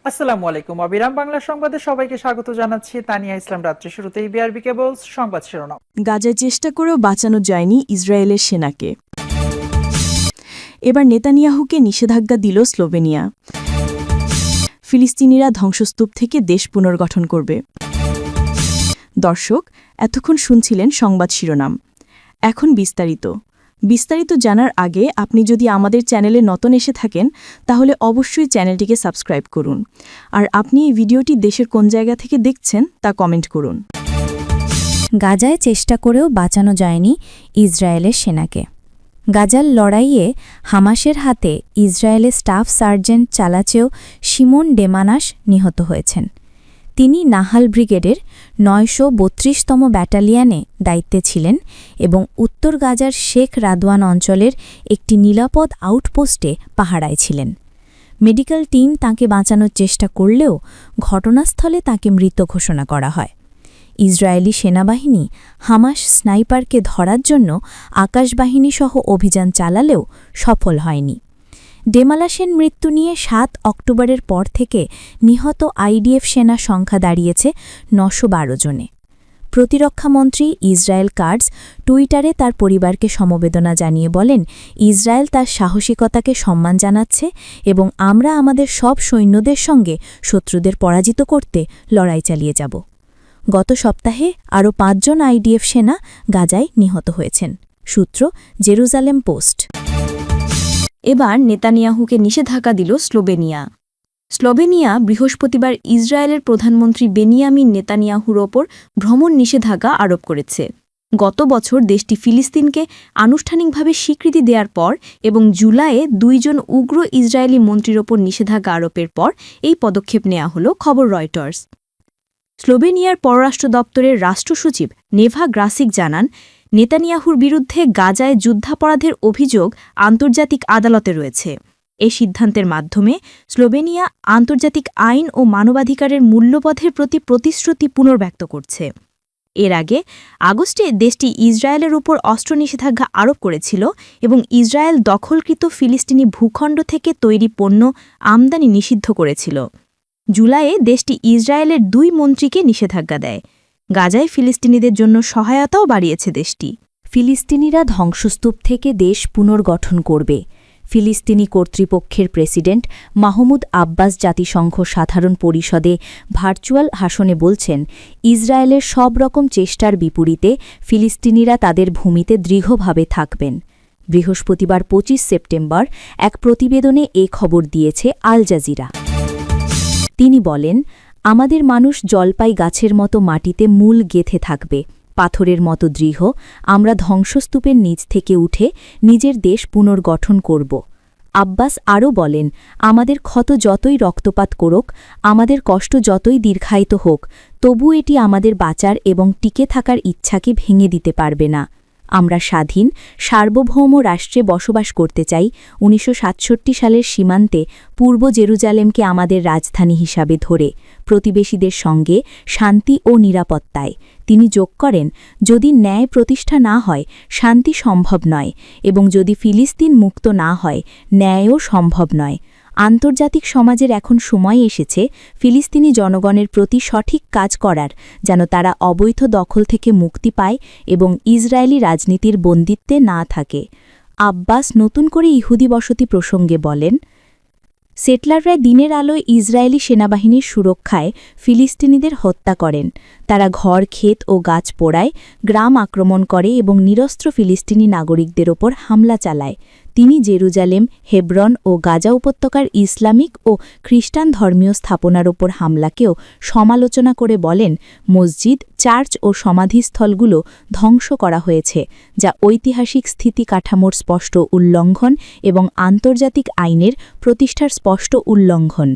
আসসালামু আলাইকুম। অবিরাম বাংলা সংবাদে সবাইকে স্বাগত জানাচ্ছি। তানিয়া ইসলাম। রাত্রি শুরুতেই বিআরবি কেবলস সংবাদ শিরোনাম। গাজায় চেষ্টা করেও বাঁচানো যায়নি ইসরায়েলের সেনাকে। এবার নেতানিয়াহুকে নিষেধাজ্ঞা দিল স্লোভেনিয়া। ফিলিস্তিনিরা ধ্বংসস্তূপ থেকে দেশ পুনর্গঠন করবে। দর্শক, এতক্ষণ শুনছিলেন সংবাদ শিরোনাম। এখন বিস্তারিত জানার আগে আপনি যদি আমাদের চ্যানেলে নতুন এসে থাকেন তাহলে অবশ্যই চ্যানেলটিকে সাবস্ক্রাইব করুন। আর আপনি এই ভিডিওটি দেশের কোন জায়গা থেকে দেখছেন তা কমেন্ট করুন। গাজায় চেষ্টা করেও বাঁচানো যায়নি ইসরায়েলের সেনাকে। গাজার লড়াইয়ে হামাসের হাতে ইসরায়েলের স্টাফ সার্জেন্ট চালাচেও শিমন ডেমানাস নিহত হয়েছেন। তিনি নাহাল ব্রিগেডের ৯৩২তম ব্যাটালিয়নে দায়িত্বে ছিলেন এবং উত্তর গাজার শেখ রাদওয়ান অঞ্চলের একটি নিরাপদ আউটপোস্টে পাহারায় ছিলেন। মেডিকেল টিম তাঁকে বাঁচানোর চেষ্টা করলেও ঘটনাস্থলে তাঁকে মৃত ঘোষণা করা হয়। ইসরায়েলি সেনাবাহিনী হামাস স্নাইপারকে ধরার জন্য আকাশবাহিনীসহ অভিযান চালালেও সফল হয়নি। ডেমালাসের মৃত্যু নিয়ে ৭ অক্টোবরের পর থেকে নিহত আইডিএফ সেনা সংখ্যা দাঁড়িয়েছে ৯১২ জনে। প্রতিরক্ষামন্ত্রী ইসরায়েল কাটজ টুইটারে তার পরিবারকে সমবেদনা জানিয়ে বলেন, ইসরায়েল তার সাহসিকতাকে সম্মান জানাচ্ছে এবং আমরা আমাদের সব সৈন্যদের সঙ্গে শত্রুদের পরাজিত করতে লড়াই চালিয়ে যাব। গত সপ্তাহে আরও ৫ জন আইডিএফ সেনা গাজায় নিহত হয়েছেন। সূত্র জেরুজালেম পোস্ট। এবার নেতানিয়াহুকে নিষেধাজ্ঞা দিল স্লোভেনিয়া বৃহস্পতিবার ইসরায়েলের প্রধানমন্ত্রী বেনিয়ামিন নেতানিয়াহুর ওপর ভ্রমণ নিষেধাজ্ঞা আরোপ করেছে। গত বছর দেশটি ফিলিস্তিনকে আনুষ্ঠানিকভাবে স্বীকৃতি দেওয়ার পর এবং জুলাইয়ে ২ জন উগ্র ইসরায়েলি মন্ত্রীর ওপর নিষেধাজ্ঞা আরোপের পর এই পদক্ষেপ নেওয়া হল, খবর রয়টার্স। স্লোভেনিয়ার পররাষ্ট্র দপ্তরের রাষ্ট্রসচিব নেভা গ্রাসিক জানান, নেতানিয়াহুর বিরুদ্ধে গাজায় যুদ্ধাপরাধের অভিযোগ আন্তর্জাতিক আদালতে রয়েছে। এই সিদ্ধান্তের মাধ্যমে স্লোভেনিয়া আন্তর্জাতিক আইন ও মানবাধিকারের মূল্যবোধের প্রতি প্রতিশ্রুতি পুনর্ব্যক্ত করছে। এর আগে আগস্টে দেশটি ইসরায়েলের উপর অস্ত্র নিষেধাজ্ঞা আরোপ করেছিল এবং ইসরায়েল দখলকৃত ফিলিস্তিনি ভূখণ্ড থেকে তৈরি পণ্য আমদানি নিষিদ্ধ করেছিল। জুলাইয়ে দেশটি ইসরায়েলের ২ মন্ত্রীকে নিষেধাজ্ঞা দেয়। গাজায় ফিলিস্তিনিদের জন্য সহায়তাও বাড়িয়েছে দেশটি। ফিলিস্তিনিরা ধ্বংসস্তূপ থেকে দেশ পুনর্গঠন করবে। ফিলিস্তিনি কর্তৃপক্ষের প্রেসিডেন্ট মাহমুদ আব্বাস জাতিসংঘ সাধারণ পরিষদে ভার্চুয়াল ভাষণে বলছেন, ইসরায়েলের সব রকম চেষ্টার বিপরীতে ফিলিস্তিনিরা তাদের ভূমিতে দৃঢ়ভাবে থাকবেন। বৃহস্পতিবার ২৫ সেপ্টেম্বর এক প্রতিবেদনে এ খবর দিয়েছে আল জাজিরা। তিনি বলেন, আমাদের মানুষ জলপাই গাছের মতো মাটিতে মূল গেঁথে থাকবে, পাথরের মতো দৃঢ়। আমরা ধ্বংসস্তূপের নিচ থেকে উঠে নিজের দেশ পুনর্গঠন করব। আব্বাস আরও বলেন, আমাদের ক্ষত যতই রক্তপাত করুক, আমাদের কষ্ট যতই দীর্ঘায়িত হোক, তবু এটি আমাদের বাঁচার এবং টিকে থাকার ইচ্ছাকে ভেঙে দিতে পারবে না। আমরা স্বাধীন, সার্বভৌম রাষ্ট্রে বসবাস করতে চাই। ১৯৬৭ সালের সীমান্তে পূর্ব জেরুজালেমকে আমাদের রাজধানী হিসাবে ধরে, প্রতিবেশীদের সঙ্গে শান্তি ও নিরাপত্তায়। তিনি যোগ করেন, যদি ন্যায় প্রতিষ্ঠা না হয় শান্তি সম্ভব নয় এবং যদি ফিলিস্তিন মুক্ত না হয় ন্যায়ও সম্ভব নয়। আন্তর্জাতিক সমাজের এখন সময় এসেছে ফিলিস্তিনি জনগণের প্রতি সঠিক কাজ করার, যেন তারা অবৈধ দখল থেকে মুক্তি পায় এবং ইসরায়েলি রাজনীতির বন্দিত্বে না থাকে। আব্বাস নতুন করে ইহুদি বসতি প্রসঙ্গে বলেন, সেটলাররা দিনের আলোয় ইসরায়েলি সেনাবাহিনীর সুরক্ষায় ফিলিস্তিনিদের হত্যা করেন। তারা ঘর, ক্ষেত ও গাছ পোড়ায়, গ্রাম আক্রমণ করে এবং নিরস্ত্র ফিলিস্তিনি নাগরিকদের ওপর হামলা চালায়। তিনি জেরুজালেম, হেব্রন ও গাজা উপত্যকার ইসলামিক ও খ্রিস্টান ধর্মীয় স্থাপনার ওপর হামলাকেও সমালোচনা করে বলেন, মসজিদ, চার্চ ও সমাধিস্থলগুলো ধ্বংস করা হয়েছে, যা ঐতিহাসিক স্থিতি কাঠামোর স্পষ্ট উল্লঙ্ঘন এবং আন্তর্জাতিক আইনের প্রতিষ্ঠার স্পষ্ট উল্লঙ্ঘন।